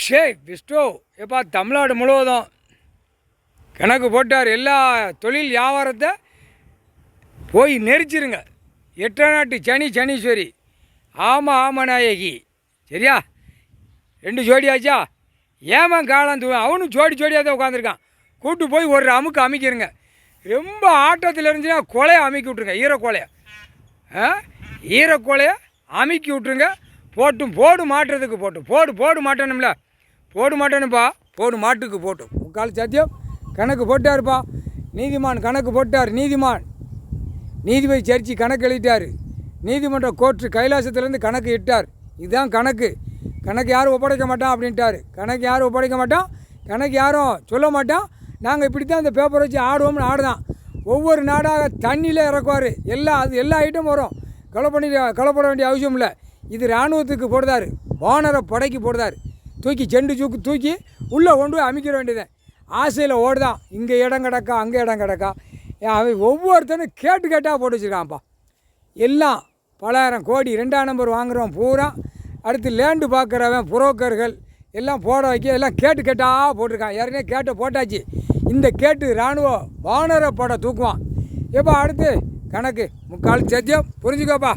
ஷே விஸ்டோ எப்பா தமிழ்நாடு முழுவதும் கணக்கு போட்டார். எல்லா தொழில் வியாபாரத்தை போய் நெரிச்சிருங்க. எட்டநாட்டு சனீஸ்வரி ஆமாம் நாயகி சரியா? 2 ஜோடியாச்சா? ஏமன் காலம் அவனும் ஜோடியாக தான் உட்காந்துருக்கான். கூட்டு போய் ஒரு அமுக்கு அமைக்கிருங்க. ரொம்ப ஆட்டத்தில் இருந்துச்சுன்னா கொலையை அமுக்கி விட்ருங்க. ஈரக்கொலையை அமுக்கி விட்ருங்க. போடு மாட்டுறதுக்கு போடு மாட்டணும்ல, போடு மாட்டணும்ப்பா, போடு மாட்டுக்கு போட்டும். முக்கால் சத்தியம் கணக்கு போட்டாருப்பா. நீதிமான் கணக்கு போட்டார். நீதிபதி சர்ச்சி கணக்கு எழுதிட்டார். நீதிமன்ற கோர்ட்டு கைலாசத்துலேருந்து கணக்கு இட்டார். இதுதான் கணக்கு யாரும் ஒப்படைக்க மாட்டான் அப்படின்ட்டார். கணக்கு யாரும் சொல்ல மாட்டான். நாங்கள் இப்படி தான் இந்த பேப்பரை வச்சு ஆடுவோம்னு ஆடுதான். ஒவ்வொரு நாடாக தண்ணியில் இறக்குவார். எல்லா ஐட்டமும் வரும். கவலைப்பட வேண்டிய அவசியம் இல்லை. இது இராணுவத்துக்கு போடுதார், வானர படைக்கு போடுதார். தூக்கி உள்ளே கொண்டு போய் அமைக்கிற வேண்டியதான். ஆசையில் ஓடுதான். இங்கே இடம் கிடக்கா, அங்கே இடம் கிடக்கா. அவன் ஒவ்வொருத்தனும் கேட்டால் போட்டு வச்சுருக்கான்ப்பா. எல்லாம் பலாயிரம் கோடி 2ஆம் நம்பர் வாங்குறவன் பூரா, அடுத்து லேண்டு பார்க்குறவன் புரோக்கர்கள் எல்லாம் போட வைக்க எல்லாம் கேட்டால் போட்டிருக்கான். ஏற்கனவே போட்டாச்சு. இந்த இராணுவ வானர படை தூக்குவான். எப்போ அடுத்து கணக்கு முக்கால் சத்தியம் புரிஞ்சுக்கோப்பா.